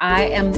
I am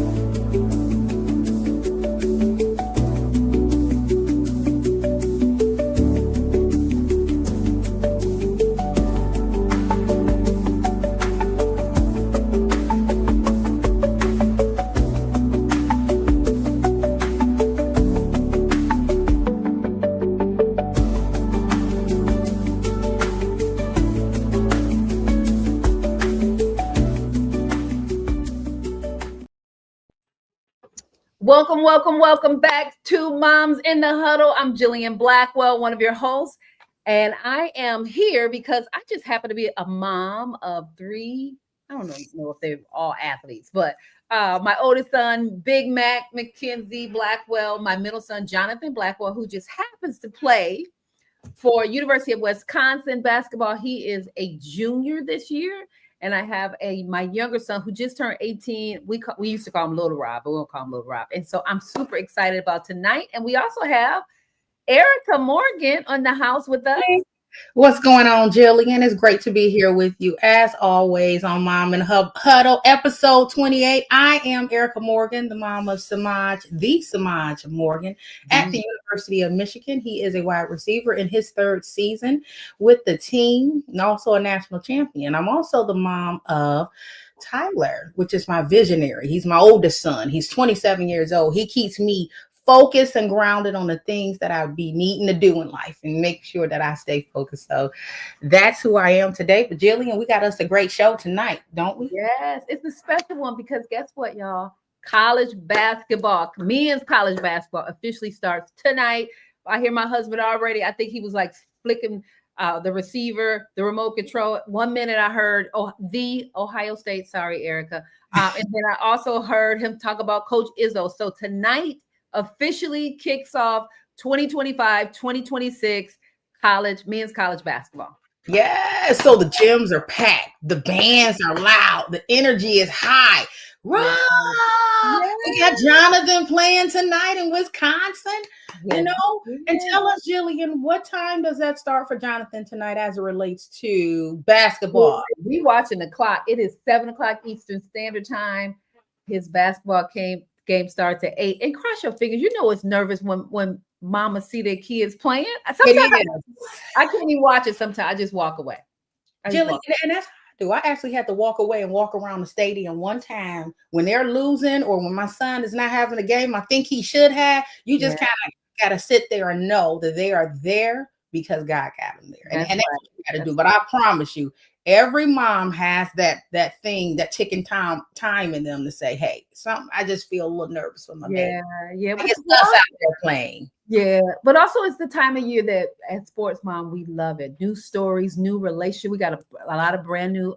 welcome back to Moms in the Huddle. I'm Jillian Blackwell, one of your hosts, and I am here because I just happen to be a mom of three. I don't know if they're all athletes, but my oldest son, Big Mac McKenzie Blackwell, my middle son, Jonathan Blackwell, who just happens to play for University of Wisconsin basketball. He is a junior this year. And I have my younger son who just turned 18. We used to call him Little Rob, but we don't call him Little Rob. And so I'm super excited about tonight. And we also have Erica Morgan on the house with us. Hey, what's going on, Jillian? It's great to be here with you, as always, on Mom and Huddle, episode 28. I am Erica Morgan, the mom of Samaj Morgan, at the University of Michigan. He is a wide receiver in his third season with the team, and also a national champion. I'm also the mom of Tyler, which is my visionary. He's my oldest son. He's 27 years old. He keeps me focused and grounded on the things that I be needing to do in life and make sure that I stay focused. So that's who I am today. But Jillian, we got us a great show tonight, don't we? Yes, it's a special one because guess what, y'all? College basketball, men's college basketball officially starts tonight. I hear my husband already. I think he was like flicking the receiver, the remote control. 1 minute I heard the Ohio State. Sorry, Erica. And then I also heard him talk about Coach Izzo. So tonight officially kicks off 2025-2026 men's college basketball. Yeah, so the gyms are packed, the bands are loud, the energy is high. Right. We got Jonathan playing tonight in Wisconsin, And tell us, Jillian, what time does that start for Jonathan tonight as it relates to basketball? We watching the clock. It is 7:00 Eastern Standard Time. His basketball game starts at 8. And cross your fingers. You know it's nervous when mama see their kids playing. Sometimes I can't even watch it. Sometimes I just walk away. Jillian, and that's I actually had to walk away and walk around the stadium one time when they're losing or when my son is not having a game I think he should have. You just kind of got to sit there and know that they are there because God got them there. And that's what you got to do. But I promise you, every mom has that thing, that ticking time in them to say, hey, I just feel a little nervous for my baby. Yeah. But it's us out there playing. Yeah, but also it's the time of year that as sports mom, we love it. New stories, new relationship. We got a lot of brand new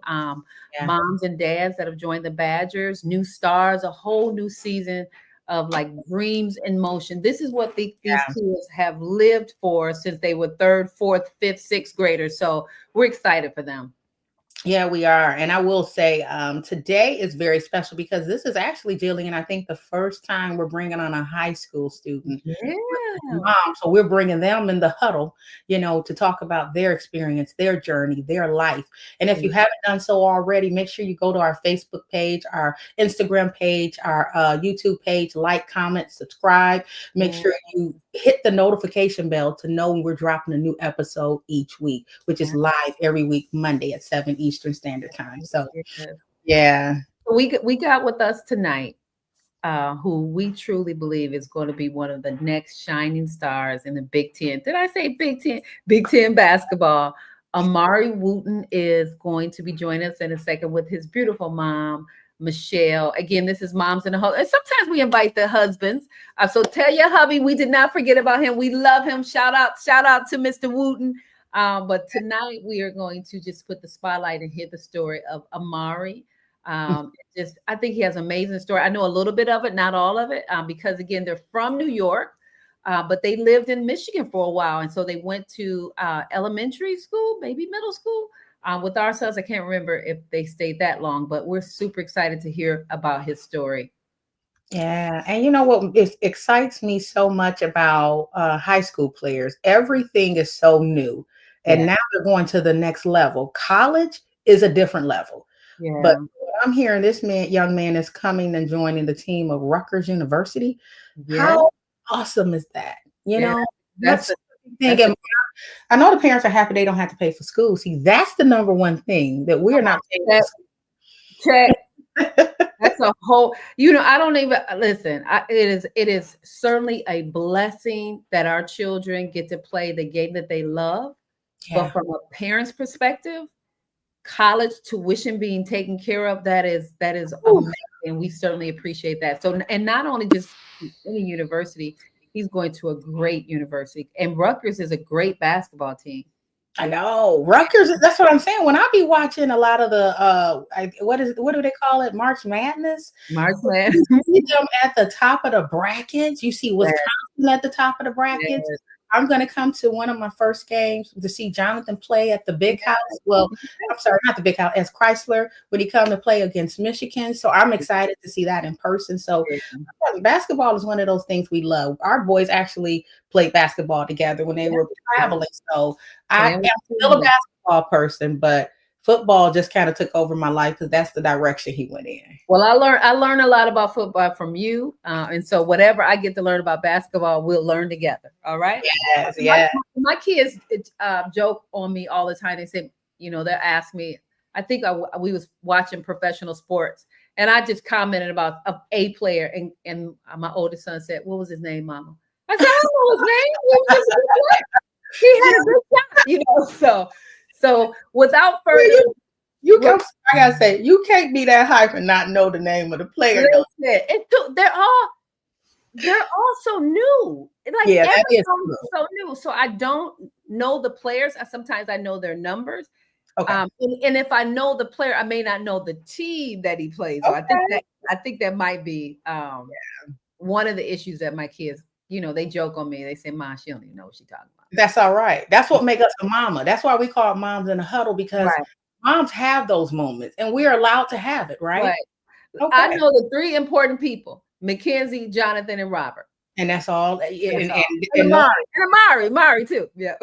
moms and dads that have joined the Badgers, new stars, a whole new season of like dreams in motion. This is what these kids have lived for since they were 3rd, 4th, 5th, 6th graders. So we're excited for them. Yeah, we are. And I will say today is very special because this is actually, Jillian, I think the first time we're bringing on a high school student. Mom. So we're bringing them in the huddle, to talk about their experience, their journey, their life. And if you haven't done so already, make sure you go to our Facebook page, our Instagram page, our YouTube page, like, comment, subscribe. Make sure you hit the notification bell to know when we're dropping a new episode each week, which is live every week, Monday at 7 Eastern Standard Time. So, we got with us tonight, who we truly believe is going to be one of the next shining stars in the Big Ten. Did I say Big Ten? Big Ten basketball. Imahri Wooten is going to be joining us in a second with his beautiful mom, Michelle. Again, this is Moms in the Huddle. And sometimes we invite the husbands. So tell your hubby we did not forget about him. We love him. Shout out to Mr. Wooten. But tonight we are going to just put the spotlight and hear the story of Imahri. I think he has an amazing story. I know a little bit of it, not all of it, because again, they're from New York, but they lived in Michigan for a while. And so they went to elementary school, maybe middle school. With our sons, I can't remember if they stayed that long, but we're super excited to hear about his story. Yeah. And you know what excites me so much about high school players? Everything is so new. And now they're going to the next level. College is a different level. Yeah. But what I'm hearing this young man is coming and joining the team of Rutgers University. Yeah, How awesome is that? You yeah. know, That's that's a the thing. that's a And I know the parents are happy they don't have to pay for school. See, that's the number one thing that we're not paying check. for Check. school. That's a whole, I don't even listen. It is certainly a blessing that our children get to play the game that they love. Yeah. But from a parent's perspective, college tuition being taken care of, that is Ooh, amazing. And we certainly appreciate that. So, and not only just any university, he's going to a great university. And Rutgers is a great basketball team. I know Rutgers. That's what I'm saying. When I be watching a lot of the what do they call it? March Madness. Mark Man. You see them at the top of the brackets. You see Yes, Wisconsin at the top of the brackets. yes, I'm going to come to one of my first games to see Jonathan play at the Big House. Well, I'm sorry, not the Big House, as Chrysler when he come to play against Michigan. So I'm excited to see that in person. So yes. basketball is one of those things we love. Our boys actually played basketball together when they were traveling. So I am Family still a feud. basketball person, but football just kind of took over my life because that's the direction he went in. Well, I learned a lot about football from you, and so whatever I get to learn about basketball, we'll learn together. All right. Yes, My, yeah. my kids joke on me all the time. They say, they'll ask me. I think we was watching professional sports, and I just commented about a player, and my oldest son said, "What was his name, Mama?" I said, "I don't know his name. He was just a good player. He had a good shot." So without further You come, I gotta say, you can't be that hype and not know the name of the player. Though. They're all so new. Like Yeah, that is everybody's true. so new. So I don't know the players. Sometimes I know their numbers. Okay. And if I know the player, I may not know the team that he plays. So Okay. I think that might be one of the issues that my kids, they joke on me. They say, "Ma, she don't even know what she's talking about." That's all right. That's what makes us a mama. That's why we call moms in a huddle because Right. moms have those moments and we're allowed to have it, right? Right. I Okay. know the three important people: Mackenzie, Jonathan, and Robert. And that's all. That's all. And And Amari. And Amari too. Yeah.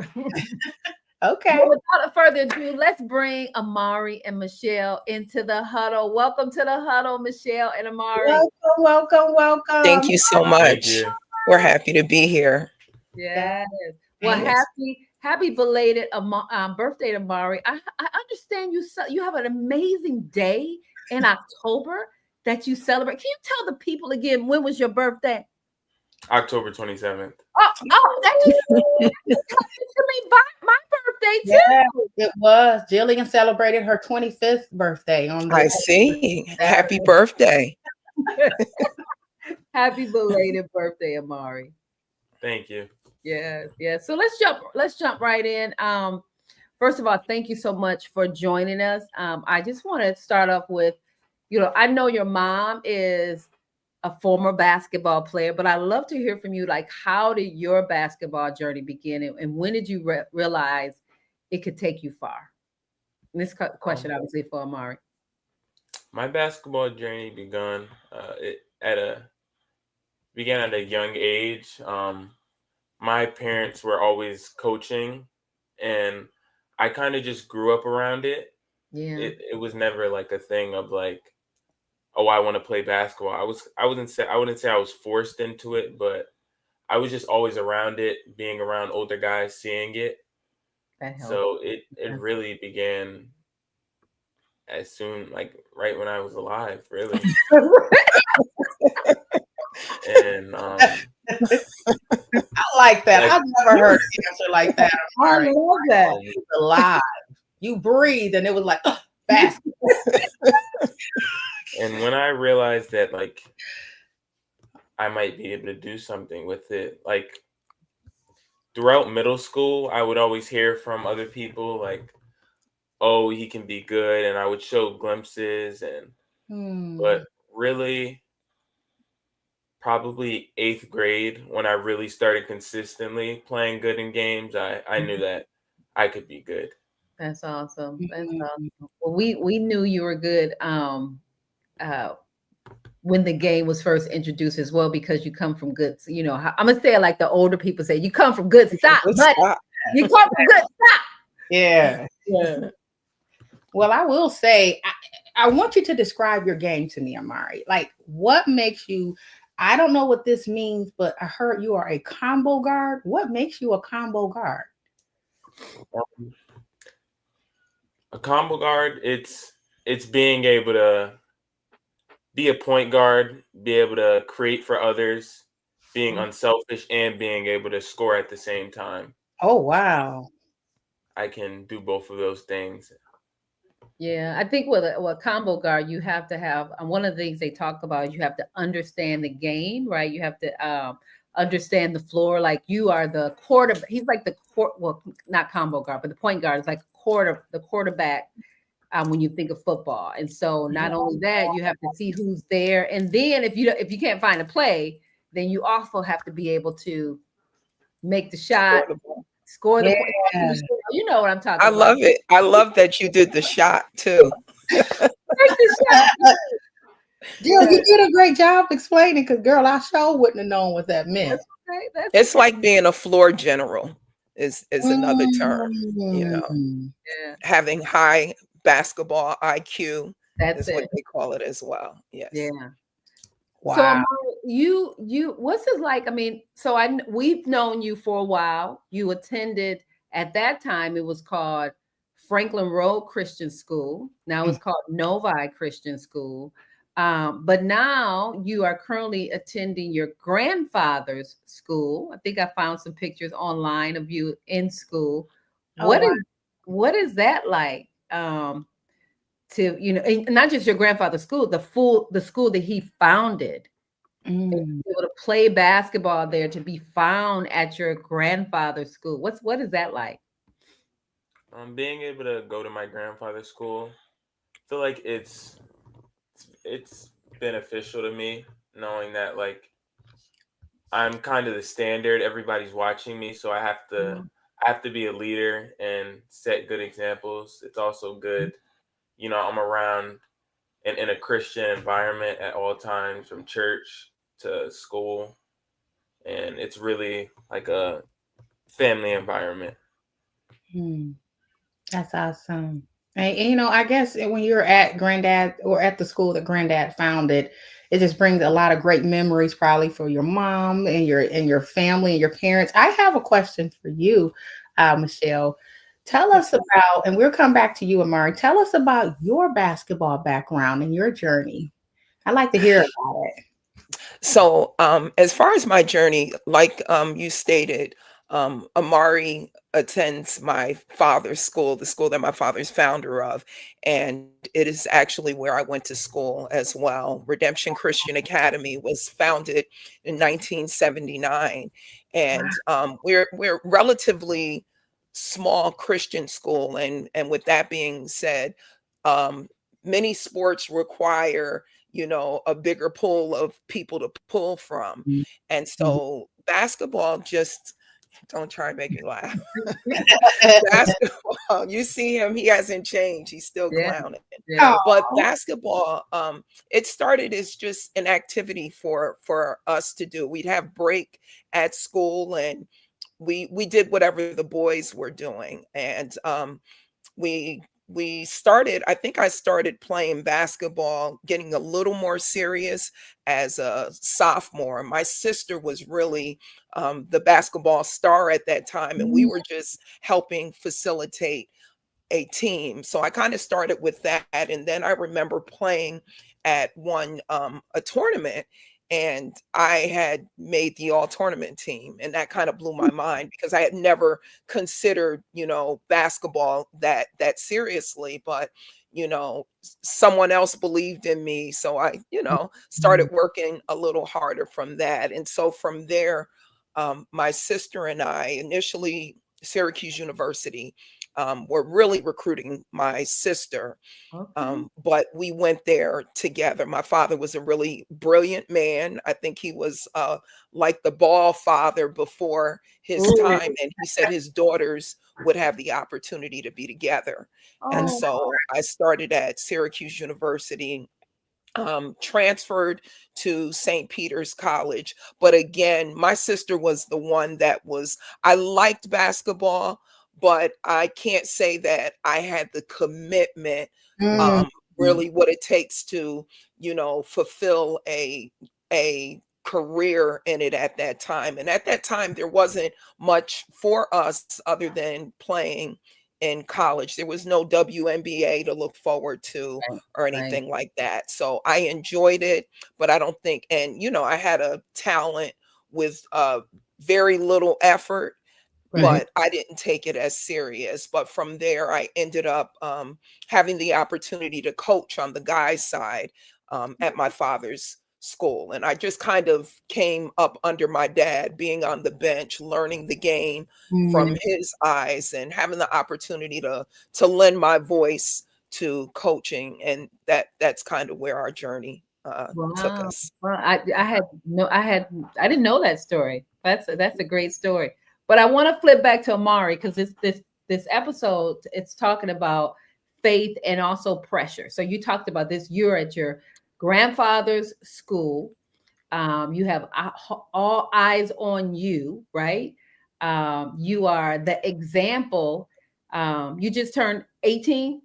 okay. Well, without further ado, let's bring Imahri and Michelle into the huddle. Welcome to the huddle, Michelle and Imahri. Welcome. Thank you so Thank much. you. We're happy to be here. Yes. Well, Yes. happy belated birthday, Imahri. I understand you have an amazing day in October that you celebrate. Can you tell the people again when was your birthday? October 27th. Oh, that is to me my birthday too. Yeah, it was. Jillian celebrated her 25th birthday on I the see. Happy birthday. Happy belated birthday, Imahri. Thank you. Yes, yes. So let's jump right in. First of all, thank you so much for joining us. I just want to start off with, I know your mom is a former basketball player, but I'd love to hear from you. Like, how did your basketball journey begin, and when did you realize it could take you far? And this question, obviously, for Imahri. My basketball journey began at a young age. My parents were always coaching, and I kind of just grew up around it. Yeah, It was never like a thing of like, oh, I want to play basketball. I wouldn't say I was forced into it, but I was just always around it, being around older guys, seeing it. that helps. So it really began as soon, like right when I was alive, really. And I like that. Like- I've never heard an answer like that. I love that. You alive. You breathe, and it was like basketball. and when I realized that like I might be able to do something with it, like throughout middle school, I would always hear from other people like, oh, he can be good, and I would show glimpses, but really probably 8th grade when I really started consistently playing good in games, I knew that I could be good. That's awesome. That's awesome. Well, we knew you were good when the game was first introduced as well, because you come from good. I'm gonna say it like the older people say, you come from good stock, but you come from good stock. Yeah. Yeah. Well, I will say, I want you to describe your game to me, Imahri. Like, what makes you? I don't know what this means, but I heard you are a combo guard. What makes you a combo guard? Um, a combo guard, it's being able to be a point guard, be able to create for others, being unselfish, and being able to score at the same time. Oh wow! I can do both of those things. Yeah, I think with a combo guard, you have to have one of the things they talk about. You have to understand the game, right? You have to understand the floor. Like you are the quarter. He's like the well, not combo guard, but the point guard is like the quarterback. When you think of football, and so not only that, you have to see who's there, and then if you can't find a play, then you also have to be able to make the shot, score the point. Yeah. You know what I'm talking I about. love it. I love that you did the shot too. Make the shot. Jill, you did a great job explaining because, girl, I sure wouldn't have known what that meant. That's It's like being a floor general is another term, Mm. yeah, having high basketball IQ that's is what it. they call it as well. Yes. Yeah. So Wow. you what's it like? I mean, so we've known you for a while. You attended at that time, it was called Franklin Road Christian School. Now it's called Novi Christian School. But now you are currently attending your grandfather's school. I think I found some pictures online of you in school. Oh, wow. What is that like? To and not just your grandfather's school, the school that he founded, and to be able to play basketball there, to be found at your grandfather's school. What is that like? Being able to go to my grandfather's school, I feel like it's beneficial to me knowing that like I'm kind of the standard. Everybody's watching me, so I have to be a leader and set good examples. It's also good, I'm around in a Christian environment at all times, from church to school, and it's really like a family environment. That's awesome. And, I guess when you're at granddad or at the school that granddad founded, it just brings a lot of great memories probably for your mom and your family and your parents. I have a question for you, Michelle. Tell us about, and we'll come back to you, Imahri. Tell us about your basketball background and your journey. I'd like to hear about it. So, as far as my journey, like you stated, Imahri attends my father's school, the school that my father's founder of, and it is actually where I went to school as well. Redemption Christian Academy was founded in 1979, and we're relatively small Christian school, and with that being said, many sports require a bigger pool of people to pull from. And so basketball just don't try to make me laugh. Basketball, you see him, he hasn't changed. He's still Yeah. clowning. Yeah. But basketball, it started as just an activity for us to do. We'd have break at school and we did whatever the boys were doing. And we started, I think I started playing basketball, getting a little more serious as a sophomore. My sister was really the basketball star at that time, and we were just helping facilitate a team. So I kind of started with that. And then I remember playing at a tournament, and I had made the all tournament team. And that kind of blew my mind because I had never considered, basketball that seriously. But, someone else believed in me. So I, started working a little harder from that. And so from there, my sister and I, initially Syracuse University, were really recruiting my sister. Okay. But we went there together. My father was a really brilliant man. I think he was like the ball father before his time. And he said his daughters would have the opportunity to be together. And Oh, so I started at Syracuse University, transferred to St. Peter's College. But again, my sister was the one I liked basketball, but I can't say that I had the commitment Mm. really what it takes to, you know, fulfill a career in it at that time. And at that time, there wasn't much for us other than playing in college. There was no WNBA to look forward to Right. or Right. anything like that. So I enjoyed it, but I don't think, and you know, I had a talent with very little effort, Right. but I didn't take it as serious. But from there, I ended up having the opportunity to coach on the guys' side at my father's school. And I just kind of came up under my dad, being on the bench, learning the game from Mm. his eyes and having the opportunity to lend my voice to coaching. And that's kind of where our journey took Wow. us. Well, I didn't know that story. That's a great story. But I want to flip back to Amari because this episode it's talking about faith and also pressure. So you talked about this. You're at your grandfather's school. You have all eyes on you, right? You are the example. You just turned 18.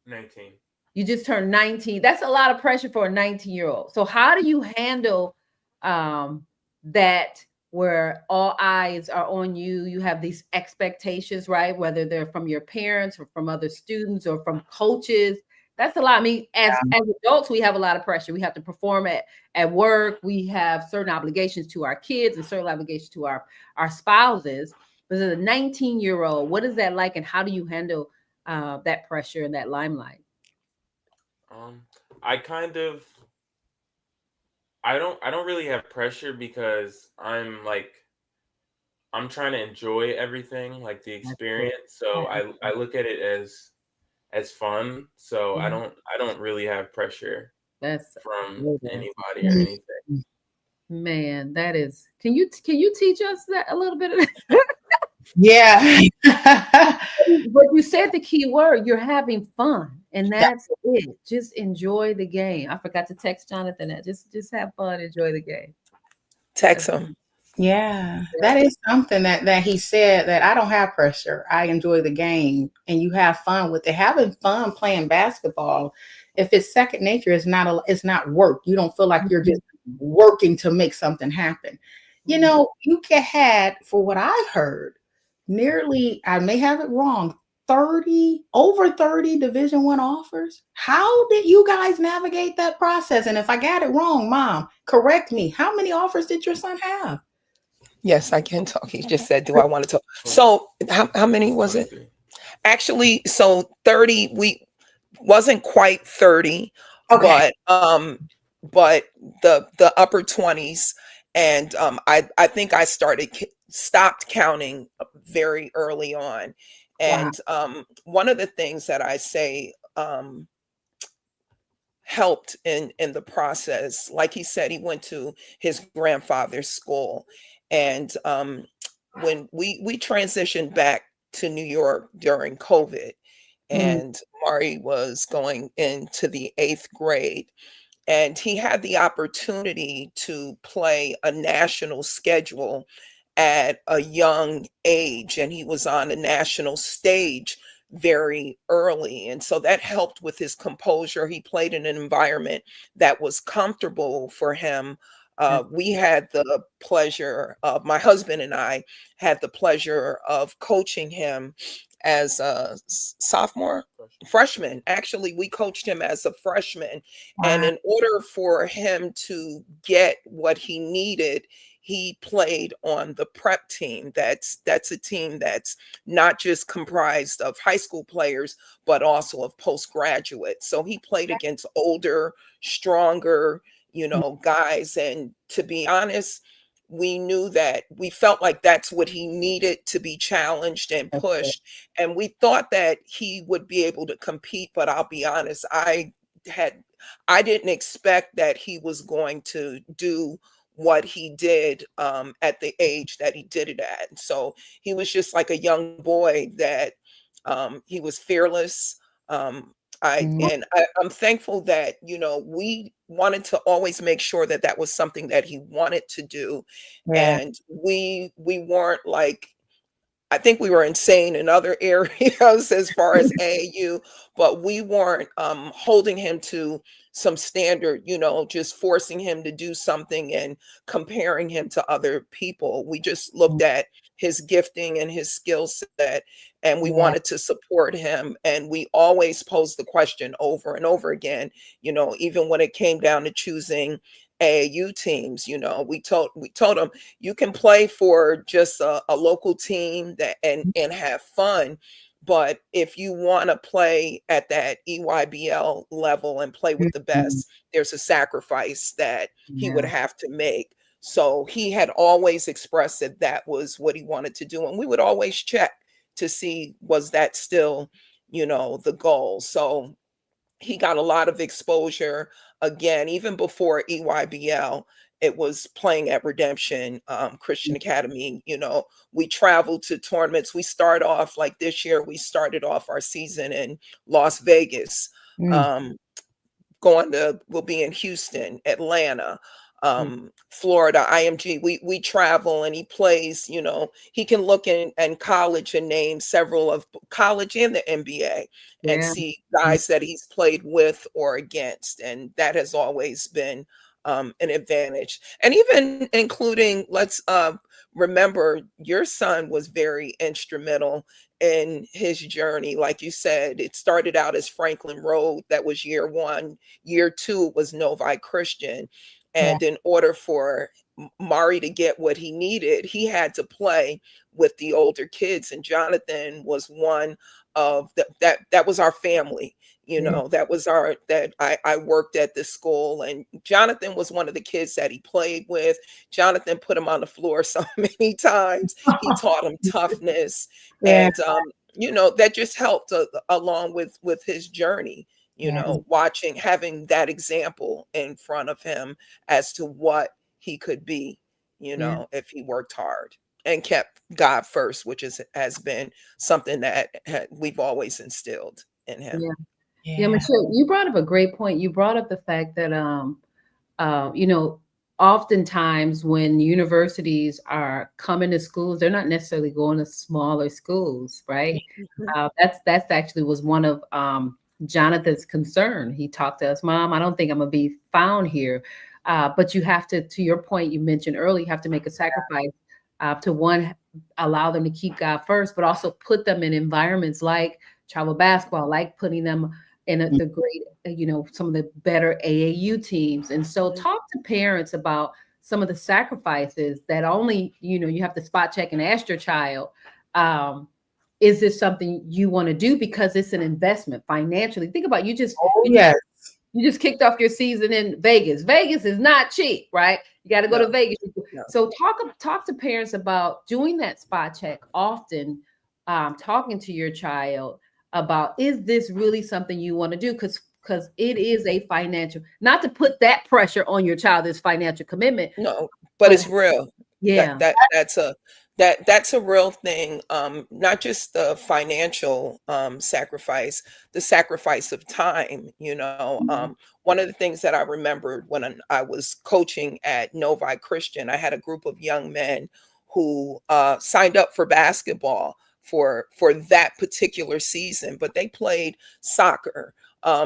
19. You just turned 19. That's a lot of pressure for a 19-year-old. So how do you handle that where all eyes are on you? You have these expectations, right? Whether they're from your parents or from other students or from coaches. That's a lot. I mean, as adults, we have a lot of pressure. We have to perform at work. We have certain obligations to our kids and certain obligations to our spouses. But as a 19-year-old, what is that like, and how do you handle that pressure and that limelight? I kind of I don't really have pressure because I'm trying to enjoy everything, like the That's good. experience. So I look at it as fun. So Mhm. I don't really have pressure That's from good anybody or Mm. anything. man. That is. Can you teach us that a little bit of that? Yeah. But you said the key word. You're having fun, and that's it. Just enjoy the game. I forgot to text Jonathan that. Just have fun, enjoy the game. Text That's him. Yeah, yeah. that is something that he said, that I don't have pressure. I enjoy the game and you have fun with it. Having fun playing basketball, if it's second nature, it's not work. You don't feel like you're Mhm. just working to make something happen. You Mhm. know, you can had, for what I've heard, nearly, I may have it wrong, 30 over 30 Division 1 offers. How did you guys navigate that process? And if I got it wrong, mom, correct me. How many offers did your son have? Yes, I can talk. He just said, "Do I want to talk?" So, how many was it? 23. Actually, so 30. We wasn't quite 30, Okay. but the upper 20s, and I think I stopped counting very early on, Wow. and one of the things that I say helped in the process. Like he said, he went to his grandfather's school, and when we transitioned back to New York during COVID, Mm, and Mari was going into the 8th grade, and he had the opportunity to play a national schedule at a young age, and he was on a national stage very early, and so that helped with his composure. He played in an environment that was comfortable for him. We had the pleasure of, my husband and I had the pleasure of coaching him as a sophomore, freshman. Actually, we coached him as a freshman, and wow. in order for him to get what he needed, he played on the prep team. That's a team that's not just comprised of high school players, but also of postgraduates. So he played against older, stronger, you know, guys. And to be honest, we knew that we felt like that's what he needed to be challenged and That's good. pushed. And we thought that he would be able to compete. But I'll be honest, had I didn't expect that he was going to do what he did at the age that he did it at. And so he was just like a young boy that he was fearless. Mm, I'm thankful that, you know, we wanted to always make sure that that was something that he wanted to do, yeah. and we weren't like, I think we were insane in other areas as far as AAU, but we weren't holding him to some standard, just forcing him to do something and comparing him to other people. We just looked at his gifting and his skill set, and we Yeah. wanted to support him. And we always posed the question over and over again, even when it came down to choosing AAU teams, we told him you can play for just a local team that and have fun, but if you want to play at that EYBL level and play with the Mhm. best, there's a sacrifice that he would Yeah. have to make. So he had always expressed that that was what he wanted to do, and we would always check to see was that still, the goal. So he got a lot of exposure again, even before EYBL. It was playing at Redemption Christian Academy. We traveled to tournaments. We start off like this year. We started off our season in Las Vegas. Mm. Um, we'll be in Houston, Atlanta, Mm. Florida, IMG. We travel, and he plays, he can look in college and name several of college and the NBA and Yeah. see guys that he's played with or against. And that has always been an advantage. And even including, let's remember, your son was very instrumental in his journey. Like you said, it started out as Franklin Road. That was year one. Year two was Novi Christian. Yeah. And in order for Mari to get what he needed, he had to play with the older kids. And Jonathan was one of that was our family. Yeah. That was I worked at this school, and Jonathan was one of the kids that he played with. Jonathan put him on the floor so many times. He taught him toughness, Yeah. and that just helped along with his journey. Yeah. Watching, having that example in front of him as to what he could be, Yeah. if he worked hard and kept God first, which has been something that we've always instilled in him. Yeah. Yeah, Yeah. Michelle, you brought up a great point. You brought up the fact that you know, oftentimes when universities are coming to schools, they're not necessarily going to smaller schools, right? Mhm. That's actually was one of Jonathan's concern. He talked to us, Mom, I don't think I'm gonna be found here. But you have to your point you mentioned earlier, you have to make a sacrifice to one, allow them to keep God first, but also put them in environments like travel basketball, like putting them in the great, some of the better AAU teams. And so talk to parents about some of the sacrifices that only, you have to spot check and ask your child, is this something you want to do? Because it's an investment financially. Think about Oh, yes. you just kicked off your season in Vegas. Vegas is not cheap, right? You got to go to No, Vegas. no. So talk to parents about doing that spot check often, talking to your child about, is this really something you want to do? Because it is a financial, not to put that pressure on your child, this financial commitment, No, but but it's real. That yeah, that that's a that's a real thing. Not just the financial sacrifice, the sacrifice of time. One of the things that I remembered when I was coaching at Novi Christian, I had a group of young men who signed up for basketball for that particular season, but they played soccer.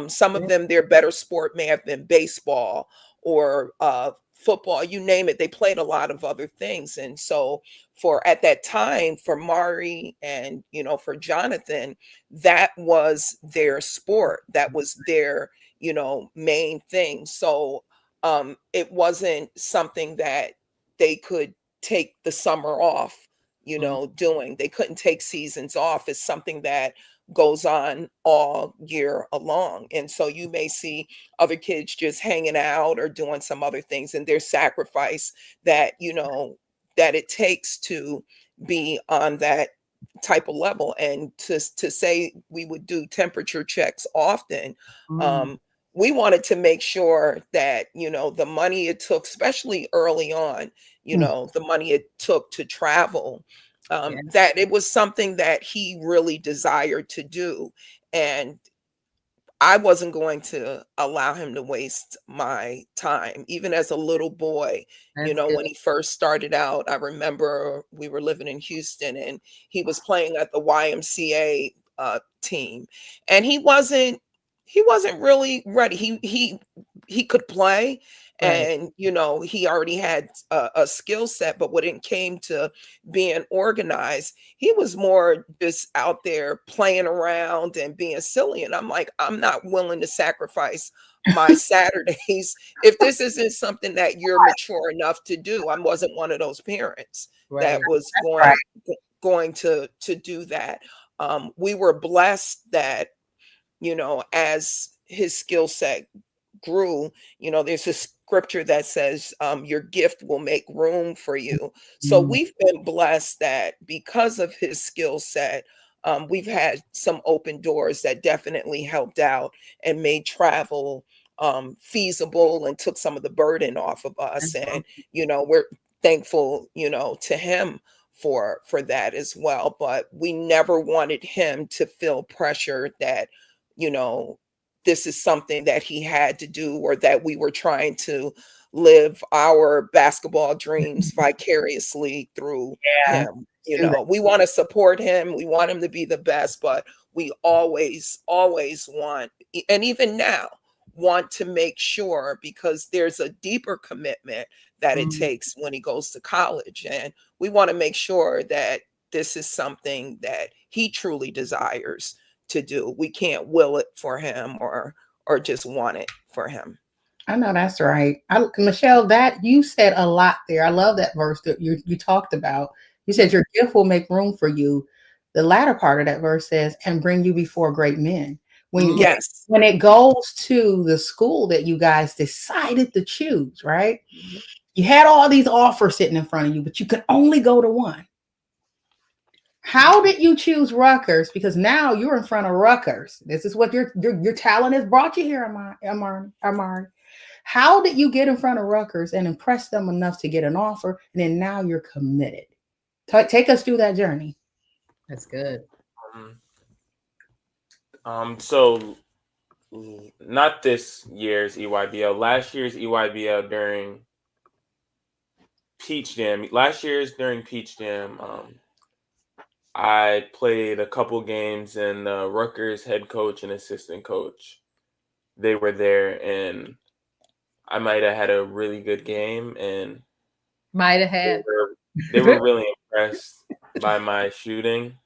Some of yeah, them, their better sport may have been baseball or football, you name it. They played a lot of other things. And so for at that time, for Mari and, for Jonathan, that was their sport. That was their, main thing. So it wasn't something that they could take the summer off, mm, doing. They couldn't take seasons off. It's something that goes on all year long. And so you may see other kids just hanging out or doing some other things, and their sacrifice that that it takes to be on that type of level. And to say we would do temperature checks often, mm, um we wanted to make sure that the money it took, especially early on, Mm. the money it took to travel, yeah, that it was something that he really desired to do. And I wasn't going to allow him to waste my time, even as a little boy. You That's know, good. when he first started out, I remember we were living in Houston and he was playing at the YMCA team, and he wasn't really ready. He could play, Right. and you know he already had a skill set, but when it came to being organized, he was more just out there playing around and being silly. And I'm like, I'm not willing to sacrifice my Saturdays if this isn't something that you're mature enough to do. I wasn't one of those parents that Right. was Right. going to do that. We were blessed that, you know, as his skill set grew, you know, there's a scripture that says, your gift will make room for you. So Mm. we've been blessed that because of his skill set, we've had some open doors that definitely helped out and made travel feasible and took some of the burden off of us. That's And, awesome. you know, we're thankful, you know, to him for that as well. But we never wanted him to feel pressure that, you know, this is something that he had to do or that we were trying to live our basketball dreams vicariously through Yeah. him. You Do that. know, we want to support him. We want him to be the best, but we always want, and even now, want to make sure because there's a deeper commitment that it Mm. takes when he goes to college. And we want to make sure that this is something that he truly desires to do. We can't will it for him or just want it for him. I know that's right. Michelle, that you said a lot there. I love that verse that you talked about. You said your gift will make room for you. The latter part of that verse says, and bring you before great men. When Mm. Yes. when it goes to the school that you guys decided to choose, right? You had all these offers sitting in front of you, but you could only go to one. How did you choose Rutgers? Because now you're in front of Rutgers. This is what your talent has brought you here, Amari. How did you get in front of Rutgers and impress them enough to get an offer? And then now you're committed. Take us through that journey. That's good. So not this year's EYBL, last year's EYBL during Peach Jam. Last year's during Peach Jam, I played a couple games, and Rutgers head coach and assistant coach, they were there, and I might have had a really good game, and Might have they had. were, they were really impressed by my shooting.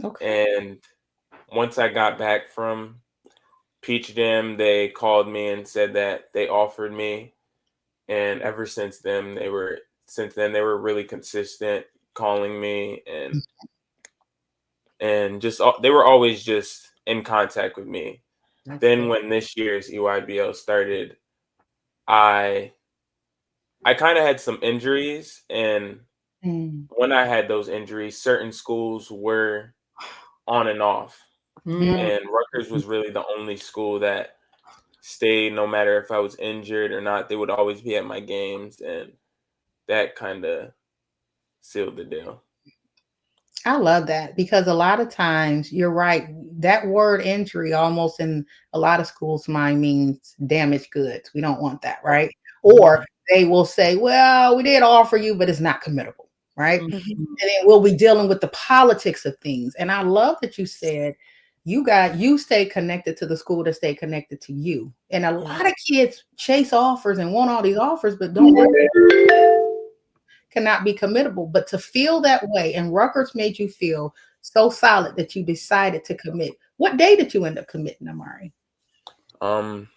Okay. And once I got back from Peach Jam, they called me and said that they offered me, and ever since then they were really consistent calling me, and just they were always just in contact with me. That's Then good. when this year's EYBL started, I kind of had some injuries, and Mm. when I had those injuries, certain schools were on and off, Mm. and Rutgers was really the only school that stayed no matter if I was injured or not. They would always be at my games, and that kind of sealed the deal. I love that because a lot of times you're right. That word injury almost in a lot of schools' mind means damaged goods. We don't want that, right? Or they will say, well, we did offer you, but it's not committable, right? Mm. Mhm. And then we'll be dealing with the politics of things. And I love that you said you stay connected to the school to stay connected to you. And a lot of kids chase offers and want all these offers, but don't cannot be committable. But to feel that way, and Rutgers made you feel so solid that you decided to commit. What day did you end up committing, Amari? Um,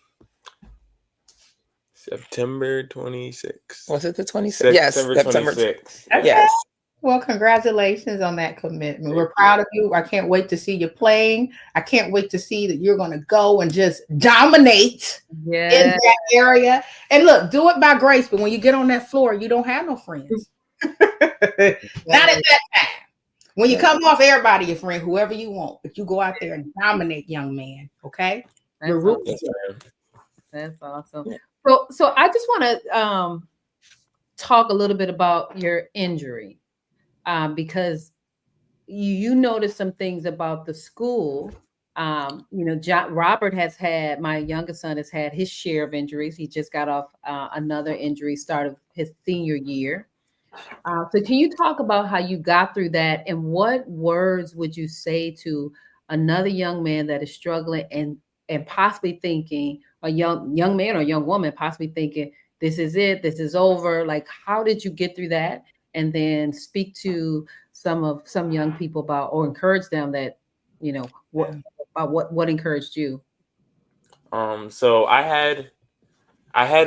September 26th. Was it the 26th? Yes, September September. 26th. Okay. Yes. Well, congratulations on that commitment. Thank We're proud of you. I can't wait to see you playing. I can't wait to see that you're going to go and just dominate in Yeah. that area. And look, do it by grace. But when you get on that floor, you don't have no friends. Not at that time. When you come off, everybody your friend, whoever you want. But you go out there and dominate, young man. Okay? That's We're rooting. Yes, ma'am. That's awesome. Yeah. So I just want to talk a little bit about your injury because you noticed some things about the school Robert has had, my youngest son has had his share of injuries. He just got off another injury, start of his senior year. So can you talk about how you got through that, and what words would you say to another young man that is struggling and possibly thinking, a young man or young woman possibly thinking, this is it, this is over. Like, how did you get through that? And then speak to some young people about, or encourage them that, what about what encouraged you? So I had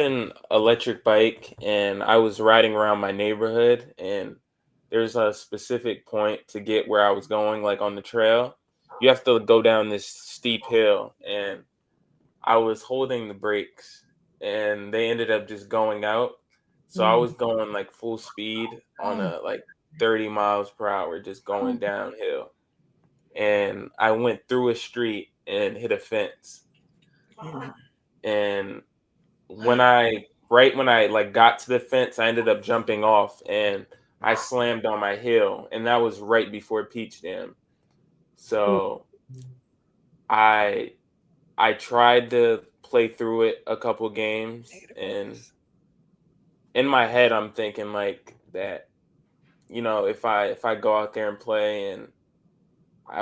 an electric bike and I was riding around my neighborhood, and there's a specific point to get where I was going, like on the trail. You have to go down this steep hill, and I was holding the brakes and they ended up just going out. So I was going like full speed on a like 30 miles per hour, just going downhill. And I went through a street and hit a fence. And when I like got to the fence, I ended up jumping off and I slammed on my heel, and that was right before Peach Dam. So I I tried to play through it a couple games, and in my head I'm thinking like that, if I go out there and play and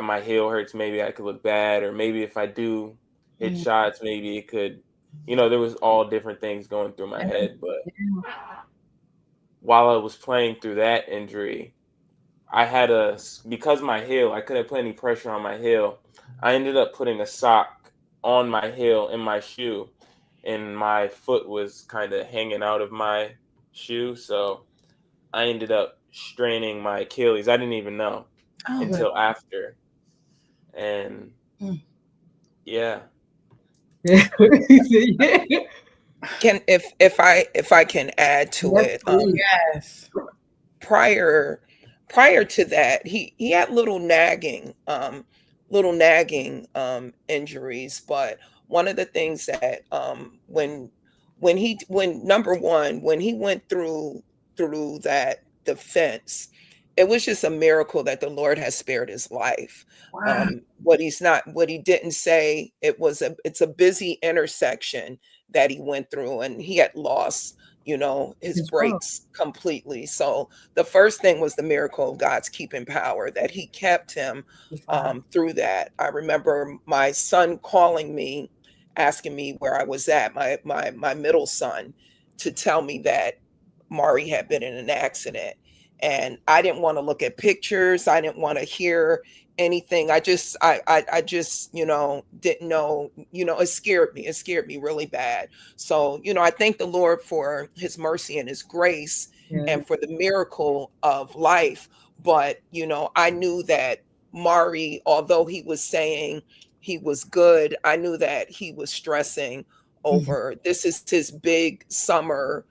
my heel hurts, maybe I could look bad, or maybe if I do hit shots, maybe it could, there was all different things going through my head. But while I was playing through that injury, because my heel, I couldn't put any pressure on my heel. I ended up putting a sock on my heel in my shoe, and my foot was kind of hanging out of my shoe. So I ended up straining my Achilles. I didn't even know until after. And yeah. If I can add to it, Yes. prior to that, he had injuries. But one of the things that, when number one, when he went through that defense, it was just a miracle that the Lord has spared his life. Wow. What he didn't say, it's a busy intersection that he went through, and he had lost, his brakes completely. So the first thing was the miracle of God's keeping power, that he kept him through that. I remember my son calling me, asking me where I was at, my middle son, to tell me that Mari had been in an accident. And I didn't want to look at pictures. I didn't want to hear anything. I just, didn't know, it scared me. It scared me really bad. So, I thank the Lord for his mercy and his grace, and for the miracle of life. But, I knew that Mari, although he was saying he was good, I knew that he was stressing over, this is his big summer,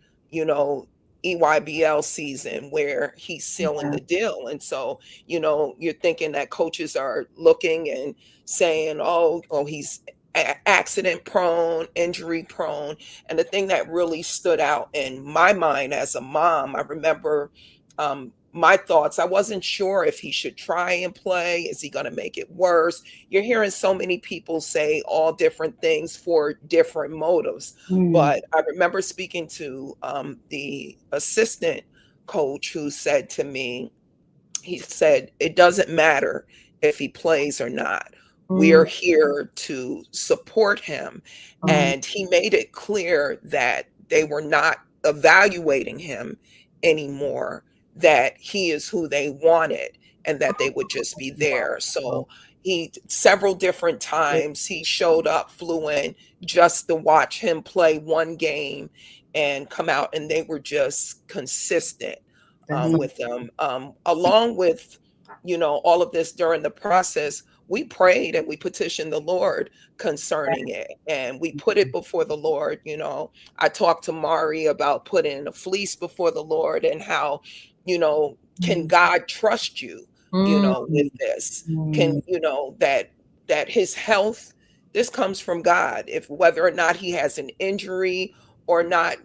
EYBL season where he's sealing the deal. And so, you're thinking that coaches are looking and saying, oh, he's accident prone, injury prone. And the thing that really stood out in my mind as a mom, I remember my thoughts. I wasn't sure if he should try and play. Is he going to make it worse? You're hearing so many people say all different things for different motives. But I remember speaking to the assistant coach, who said to me, he said, it doesn't matter if he plays or not. We are here to support him. And he made it clear that they were not evaluating him anymore, that he is who they wanted, and that they would just be there. So several different times he showed up, flew in just to watch him play one game and come out, and they were just consistent with them. Along with, all of this during the process, we prayed and we petitioned the Lord concerning it, and we put it before the Lord. I talked to Mari about putting a fleece before the Lord, and how, can God trust you, with this? Can, that his health, this comes from God. If whether or not he has an injury or not,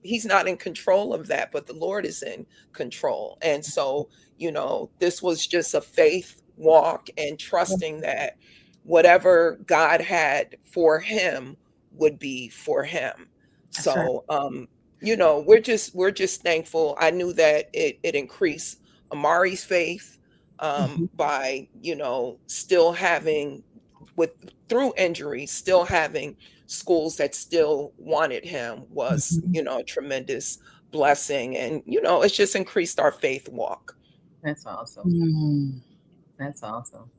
he's not in control of that, but the Lord is in control. And so, this was just a faith walk, and trusting that whatever God had for him would be for him. That's right. So we're just thankful. I knew that it increased Amari's faith Mhm. by still having with through injury, still having schools that still wanted him was Mhm. a tremendous blessing, and it's just increased our faith walk. That's awesome. Mm. That's awesome.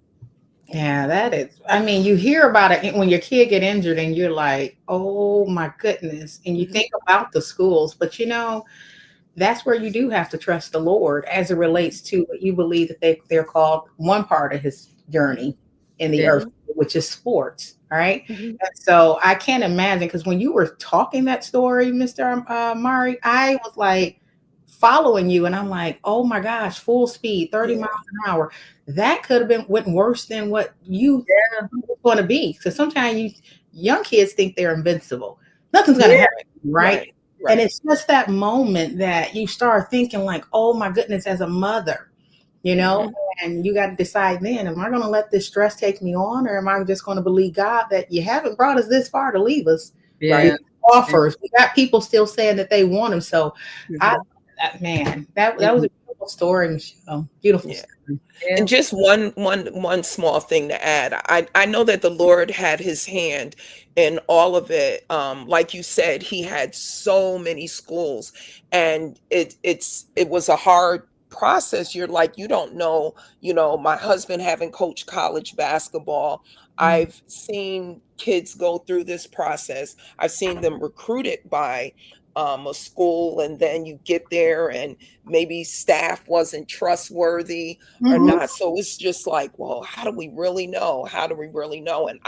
Yeah, that is. I mean, you hear about it when your kid get injured, and you're like, "Oh my goodness!" And you Hmm. think about the schools, but that's where you do have to trust the Lord as it relates to what you believe that they're called one part of His journey in the Yeah. earth, which is sports. All right. Hmm. And so I can't imagine, because when you were talking that story, Mr. Mari, I was like following you, and I'm like, oh my gosh, full speed, 30 Yeah. miles an hour. That could have went worse than what you Yeah. was going to be. Because sometimes young kids think they're invincible. Nothing's going to Yeah. happen, Right. right? Right. And Right. it's just that moment that you start thinking like, oh my goodness, as a mother, you know, Hmm. and you got to decide then, am I going to let this stress take me on, or am I just going to believe God that you haven't brought us this far to leave us Right. Yeah. with offers? We got people still saying that they want him. So I, Hmm. man, that was Yeah. a beautiful story, Michelle. Beautiful Yeah. story. And Yeah. just one small thing to add. I know that the Lord had his hand in all of it. Like you said, he had so many schools, and it was a hard process. You're like, you don't know, my husband having coached college basketball. Mm. I've seen kids go through this process. I've seen them recruited by a school, and then you get there and maybe staff wasn't trustworthy or Mhm. not. So it's just like, well, how do we really know? How do we really know? And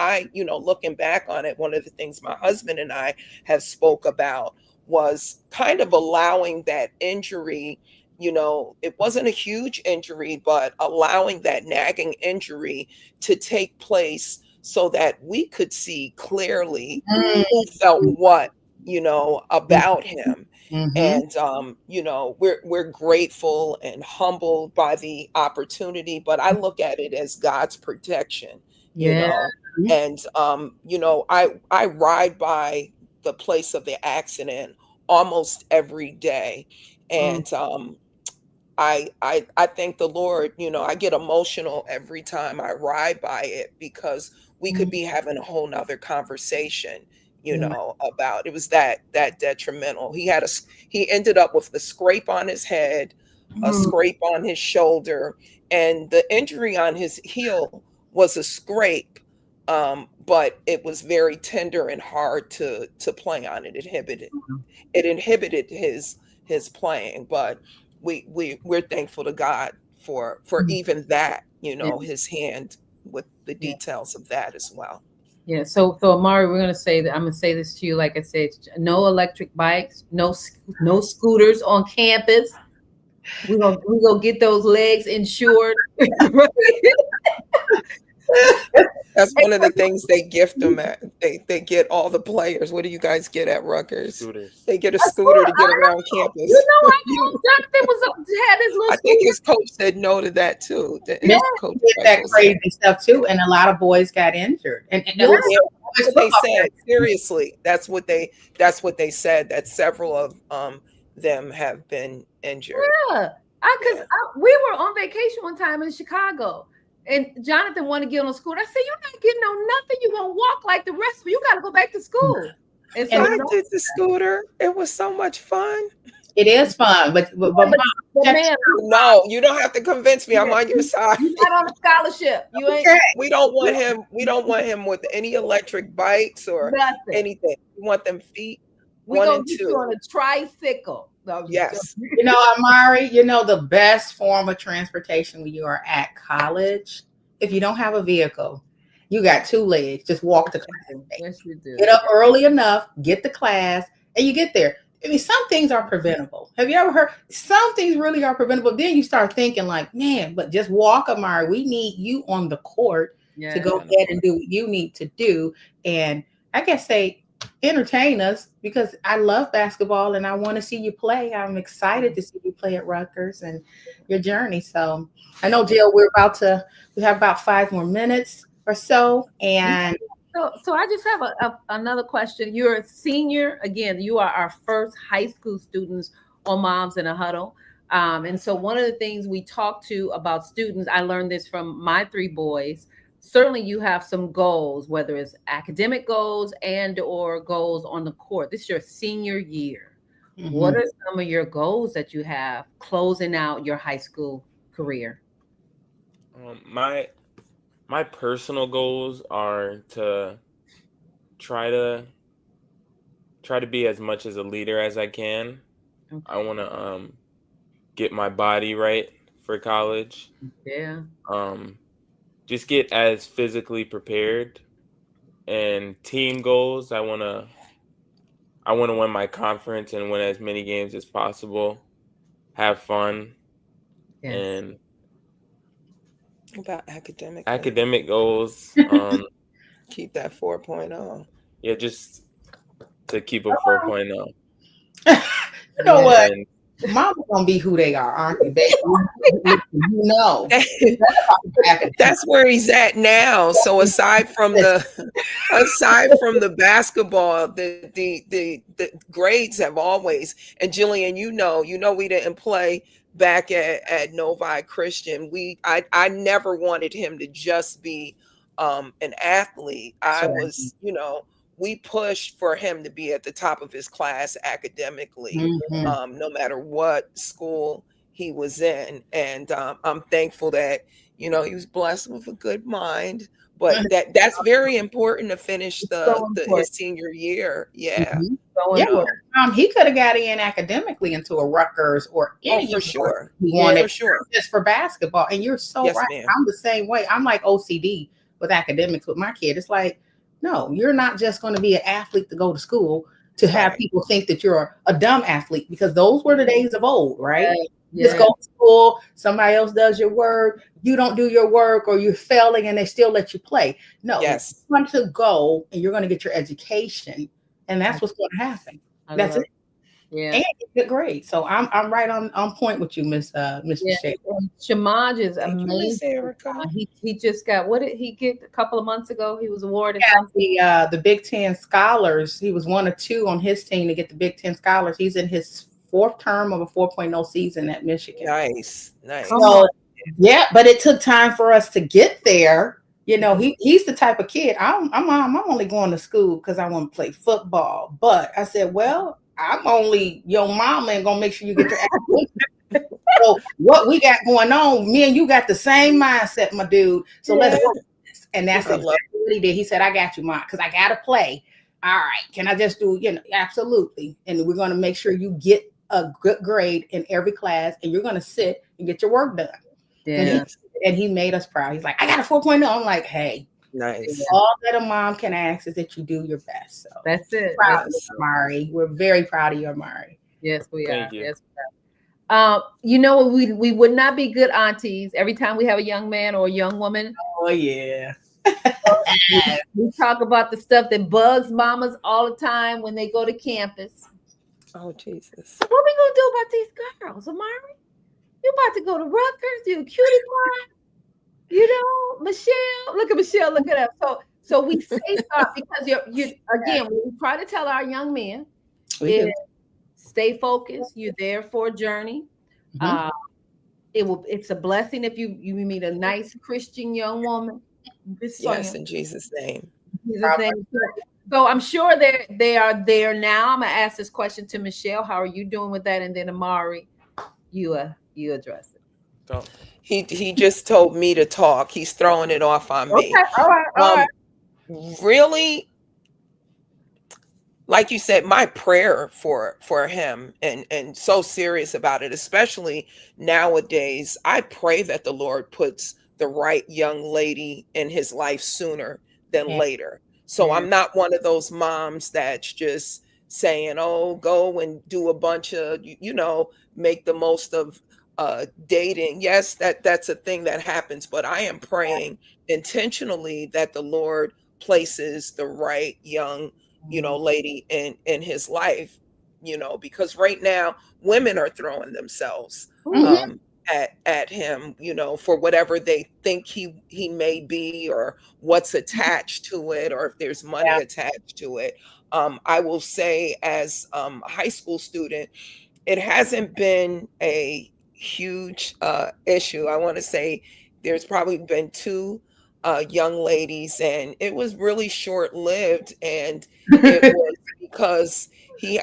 looking back on it, one of the things my husband and I have spoke about was kind of allowing that injury. It wasn't a huge injury, but allowing that nagging injury to take place so that we could see clearly who felt what, about him. Mhm. And we're grateful and humbled by the opportunity, but I look at it as God's protection, you Yeah. know. And I ride by the place of the accident almost every day. Mm. And I thank the Lord. I get emotional every time I ride by it, because we could Mm. be having a whole nother conversation, Yeah. about it was that detrimental. He ended up with the scrape on his head, a Mm. scrape on his shoulder, and the injury on his heel was a scrape. But it was very tender and hard to play on. It inhibited his playing, but we're thankful to God for Mm. even that, Yeah. his hand with the Yeah. details of that as well. Yeah. So Amari, we're gonna say that I'm gonna say this to you. Like I said, no electric bikes, no scooters on campus. We gonna get those legs insured. Right? That's one of the things they gift them at. They get all the players. What do you guys get at Rutgers? Scooters. They get a A scooter scooter. to get I around know. campus. I know. Jonathan had his little I think scooter. his coach said no to that too. Yeah. His Michigan coach did that Michael said, crazy stuff too, and a lot of boys got injured. And Yeah. listen, yeah, that's college what they football said. Seriously, that's what they said, that several of them have been injured. Yeah. Yeah. We were on vacation one time in Chicago, and Jonathan wanted to get on a scooter. I said, "You're not getting on nothing. You're gonna walk like the rest of you. You got to go back to school." And so and I no, did the scooter. It was so much fun. it is fun, but but, mom, but check man, No, you don't have to convince me. I'm yeah, on your side. you're not on a scholarship. You ain't okay. We don't want him. We don't want him with any electric bikes or nothing. anything. We want them feet We one gonna and get you two. on a tricycle. No, I'm just Yes. joking. You know, Amari, the best form of transportation when you are at college, if you don't have a vehicle, you got two legs, just walk to class. Yes, you do. Get up early enough, get to class, and you get there. I mean, some things are preventable. Have you ever heard some things really are preventable? Then you start thinking like, man, but just walk, Amari. We need you on the court to Yeah. go On the ahead and court. do what you need to do. And I guess say entertain us, because I love basketball and I want to see you play. I'm excited to see you play at Rutgers and your journey. So I know, Jill, we have about 5 more minutes. or so. And So I just have another question. You're a senior. Again, you are our first high school students on Moms in a Huddle. And so one of the things we talk to about students, I learned this from my three boys. Certainly you have some goals, whether it's academic goals and or goals on the court. This is your senior year. What are some of your goals that you have closing out your high school career? My personal goals are to try to try to be as much as a leader as I can. Okay. I want to get my body right for college. Yeah. Just get as physically prepared. And team goals, I want to win my conference and win as many games as possible. Have fun. Yes. And About academic goals, keep that 4.0. yeah, just to keep a 4.0. You know what? And Mama's gonna be who they are, aren't you, baby? You know. That's where he's at now. So aside from the basketball, the grades have always, and Jillian, you know we didn't play back at Novi Christian. I never wanted him to just be an athlete. I Sure. was, we pushed for him to be at the top of his class academically, no matter what school he was in. And I'm thankful that, he was blessed with a good mind. But that's very important to finish his senior year. Yeah. So Yeah, important. he could have got in academically into a Rutgers or any for sure. he wanted, for sure. just for basketball. And you're so Yes, right. ma'am. I'm the same way. I'm like OCD with academics with my kid. It's like, no, you're not just going to be an athlete to go to school to have Right. people think that you're a dumb athlete, because those were the days of old, right? Yeah. Just go to school, somebody else does your work, you don't do your work, or you're failing and they still let you play. No, Yes. you want to go and you're going to get your education, and that's what's going to happen. That's it. Yeah. And good grade. So I'm right on point with you, Miss Shay. Shamaj is Thank you, Miss amazing. Erica. He just got, what did he get a couple of months ago? He was awarded something. The Big Ten scholars. He was one of two on his team to get the Big Ten scholars. He's in his fourth term of a 4.0 season at Michigan. Nice. So, yeah, but it took time for us to get there. He's the type of kid. I'm only going to school because I want to play football. But I said, well, I'm only your mama and gonna make sure you get your ass. So what we got going on, me and you got the same mindset, my dude. So let's work with this. And that's exactly what he did. He said, I got you, Mom, because I gotta play. All right, can I just do, absolutely. And we're gonna make sure you get a good grade in every class, and you're gonna sit and get your work done. Yeah. And he made us proud. He's like, I got a 4.0. I'm like, hey, nice. All that a mom can ask is that you do your best. So that's it. Proud of you, Imahri. We're very proud of you, Imahri. Yes, we Thank are. you. Yes, we would not be good aunties every time we have a young man or a young woman. Oh yeah. We talk about the stuff that bugs mamas all the time when they go to campus. Oh Jesus. What we gonna do about these girls, Imahri? You about to go to Rutgers, you cutie pie. Michelle. Look at Michelle. Look at us. So we say stuff because you again. What we try to tell our young men is stay focused. You're there for a journey. It's a blessing if you meet a nice Christian young woman. Yes, in Jesus' name. So I'm sure they are there now. I'm gonna ask this question to Michelle. How are you doing with that? And then Imahri, you address it. So, he just told me to talk. He's throwing it off on me. Okay, all right. Really, like you said, my prayer for him, and so serious about it, especially nowadays. I pray that the Lord puts the right young lady in his life sooner than later. So I'm not one of those moms that's just saying, oh, go and do a bunch of, make the most of dating. Yes, that's a thing that happens, but I am praying intentionally that the Lord places the right young, lady in his life, because right now women are throwing themselves at him, you know, for whatever they think he may be, or what's attached to it, or if there's money attached to it. I will say, as a high school student, it hasn't been a huge issue. I want to say there's probably been two young ladies, and it was really short lived. And it was because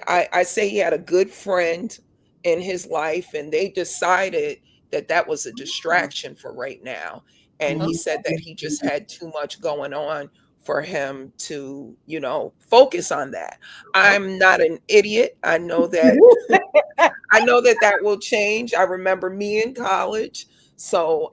I say he had a good friend in his life, and they decided that that was a distraction for right now. And he said that he just had too much going on for him to, you know, focus on that. I'm not an idiot. I know that that will change. I remember me in college. So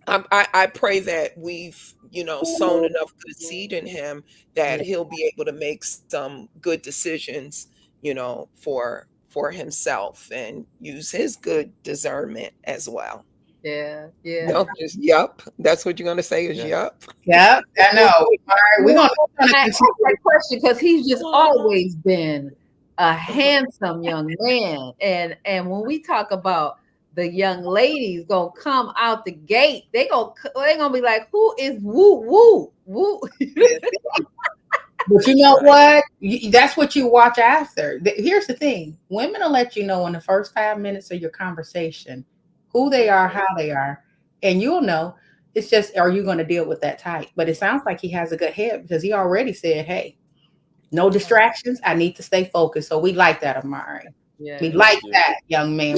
I pray that we've, you know, sown enough good seed in him that he'll be able to make some good decisions, you know, for himself, and use his good discernment as well. Yeah, yeah. No, just yup. That's what you're gonna say is yup. Yeah, I know. All right, we're gonna I asked that question because he's just always been a handsome young man, and when we talk about the young ladies gonna come out the gate, they gonna be like, who is woo woo woo? But you know what? That's what you watch after. Here's the thing: women will let you know in the first 5 minutes of your conversation who they are, how they are, and you'll know. It's just, are you going to deal with that type? But it sounds like he has a good head because he already said, "Hey, no distractions. I need to stay focused." So we like that, Imahri. Yeah. We like that, young man.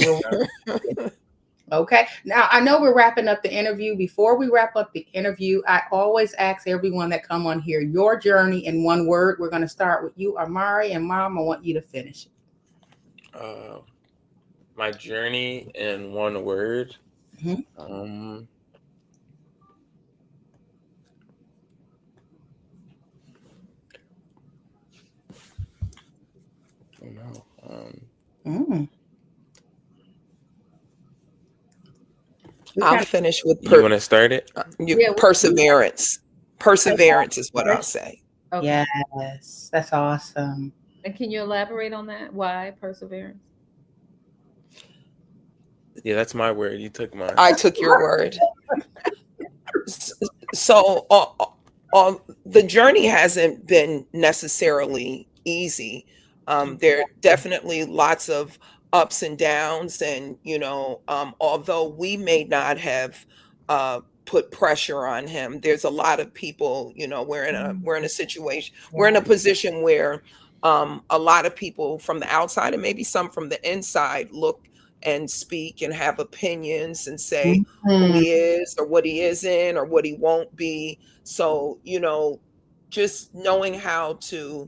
Okay. Now, I know we're wrapping up the interview. Before we wrap up the interview, I always ask everyone that come on here your journey in one word. We're going to start with you, Imahri, and Mom, I want you to finish it. My journey in one word. I'll finish with you want to start it? Perseverance. Perseverance is what I'll say. Okay. Yes, that's awesome. And can you elaborate on that? Why perseverance? Yeah, that's my word. You took mine. I took your word. So the journey hasn't been necessarily easy. There are definitely lots of ups and downs, and you know, although we may not have put pressure on him, there's a lot of people. You know, we're in a situation, we're in a position where a lot of people from the outside, and maybe some from the inside, look and speak and have opinions and say who he is or what he isn't or what he won't be. So, you know, just knowing how to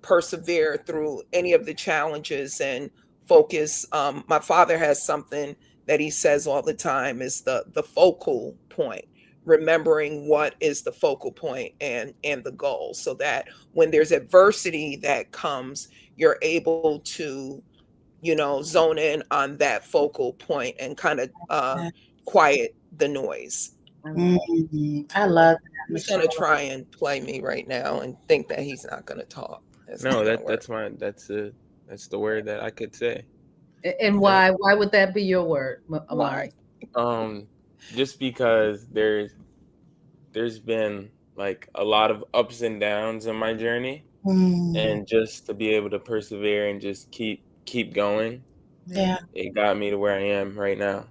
persevere through any of the challenges and focus. My father has something that he says all the time, is the focal point, remembering what is the focal point and the goal, so that when there's adversity that comes, you're able to, you know, zone in on that focal point and kind of quiet the noise. I love that. He's going to try and play me right now and think that he's not going to talk. That's the word that I could say. And why would that be your word, Imahri? Just because there's been like a lot of ups and downs in my journey, and just to be able to persevere and just keep going, it got me to where I am right now.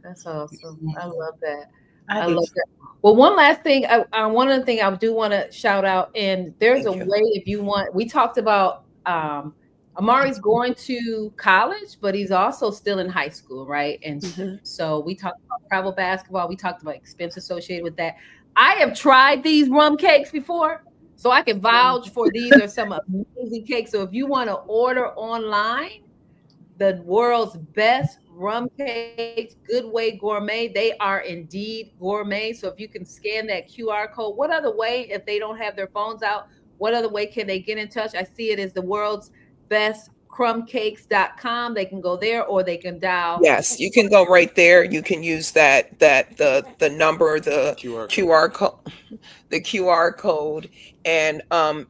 That's awesome. I love that. I love that. Well, one last thing, one other thing I do want to shout out, and there's way, if you want, we talked about Imahri's going to college, but he's also still in high school, right? And so we talked about travel basketball. We talked about expense associated with that. I have tried these rum cakes before, so I can vouch for these are some amazing cakes. So if you want to order online, the world's best rum cakes, Good Way Gourmet, they are indeed gourmet. So if you can scan that QR code, what other way, if they don't have their phones out, what other way can they get in touch? I see it as the world's best crumbcakes.com. They can go there, or they can dial. Yes, you can go right there. You can use the number, the QR code, the QR code. And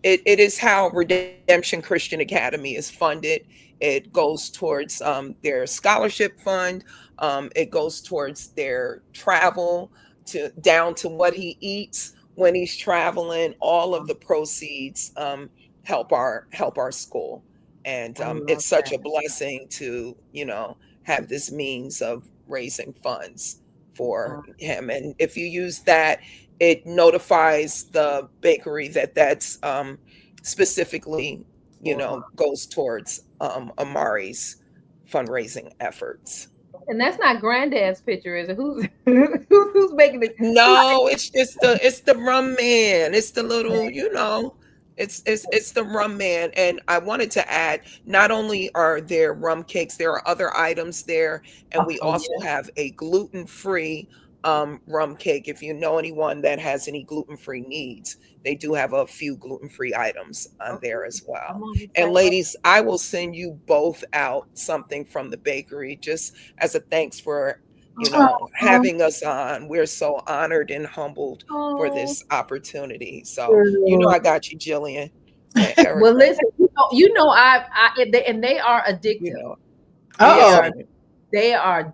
it is how Redemption Christian Academy is funded. It goes towards their scholarship fund. It goes towards their travel to down to what he eats when he's traveling. All of the proceeds help our school, and I love it's such that. a blessing to have this means of raising funds for him. And if you use that, it notifies the bakery that that's specifically goes towards Amari's fundraising efforts. And that's not granddad's picture, is it? Who's making it? No, it's the rum man. It's the little, it's the rum man. And I wanted to add, not only are there rum cakes, there are other items there, and we Oh also yeah. have a gluten-free rum cake. If you know anyone that has any gluten-free needs, they do have a few gluten-free items on Okay. there as I'm well. on the And site. ladies, I will send you both out something from the bakery just as a thanks for Oh, having us on. We're so honored and humbled for Oh. this opportunity. So, girl. I got you, Jillian and Well, Erica. listen, and they are You addictive. know, They yes, Uh-oh. are ma'am. they are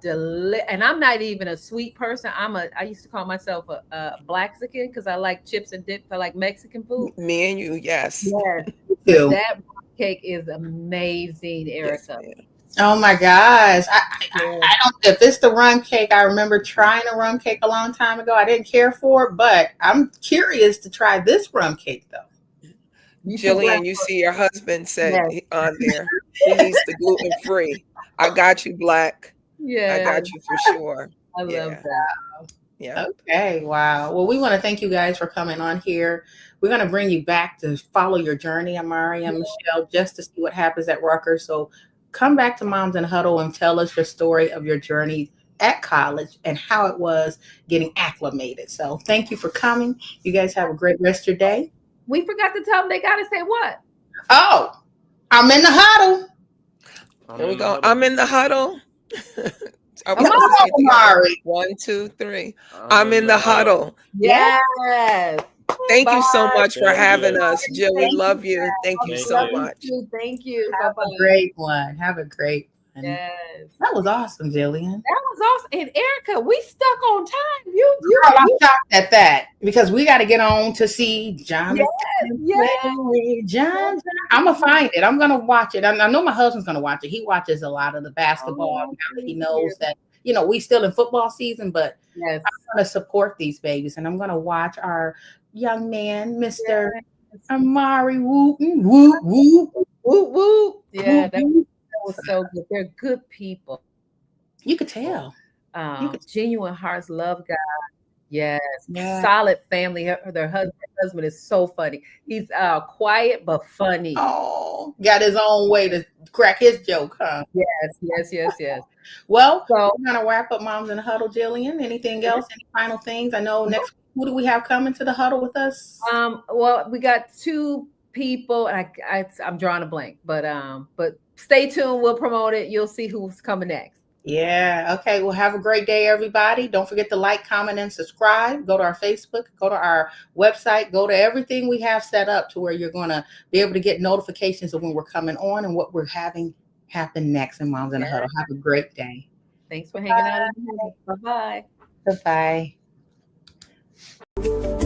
and I'm not even a sweet person. I used to call myself a Blaxican because I like chips and dip. I like Mexican food. Me and you, yes. Yes, but Too. that cake is amazing, Yes, Erica. ma'am. Oh my gosh. I Yes. don't, if it's the rum cake, I remember trying a rum cake a long time ago. I didn't care for it, but I'm curious to try this rum cake though. You too black. Jillian, you see your husband said Yes. on there, he needs the gluten free. I got you, Black. I Yes. got you for sure. I love Yeah, that. yeah. Okay, wow. Well, we want to thank you guys for coming on here. We're going to bring you back to follow your journey, Amari and Michelle, just to see what happens at Rutgers. So come back to Moms in the Huddle and tell us your story of your journey at college and how it was getting acclimated. So thank you for coming. You guys have a great rest of your day. We forgot to tell them they gotta say what? Oh, I'm in the huddle. I'm Here we in the go. huddle. I'm in the huddle. Are we Come supposed to say on, it together? Amari. 1, 2, 3. I'm I'm in in the the huddle. huddle. Yeah. Yes. Thank you so Bye. much for Thank having you. us, Jill. We Thank you. love you. Thank you Thank so Love you. you much. too. Thank you. Bye Have a bye. great one. Have a great one. Yes. That was awesome, Jillian. That was awesome. And Erica, we stuck on time. You, Girl, I'm shocked at that because we got to get on to see yes, Jonathan yes. play. I'm gonna find it. I'm gonna watch it. I know my husband's gonna watch it. He watches a lot of the basketball Oh, now that he thank you. knows that we still in football season, but Yes. I'm gonna support these babies and I'm gonna watch our young man, Mr. Yes. Amari Wooten. Woo woo Woo woo. Yeah, woo. Woo. that was so good. They're good people. You could tell. You could. Genuine hearts, love God. Yes, Yeah. solid family. Their husband is so funny. He's quiet but funny. Oh, got his own way to crack his joke, huh? Yes. Well, So, we're gonna wrap up Moms in the Huddle, Jillian. Anything else? Any final things? I know next week, who do we have coming to the huddle with us? well, we got two people. I'm drawing a blank, but stay tuned. We'll promote it. You'll see who's coming next. Yeah. Okay. Well, have a great day, everybody. Don't forget to like, comment, and subscribe. Go to our Facebook, go to our website, go to everything we have set up to where you're going to be able to get notifications of when we're coming on and what we're having happen next in Moms in the Huddle. Have a great day. Thanks for hanging out. Bye bye. Bye-bye.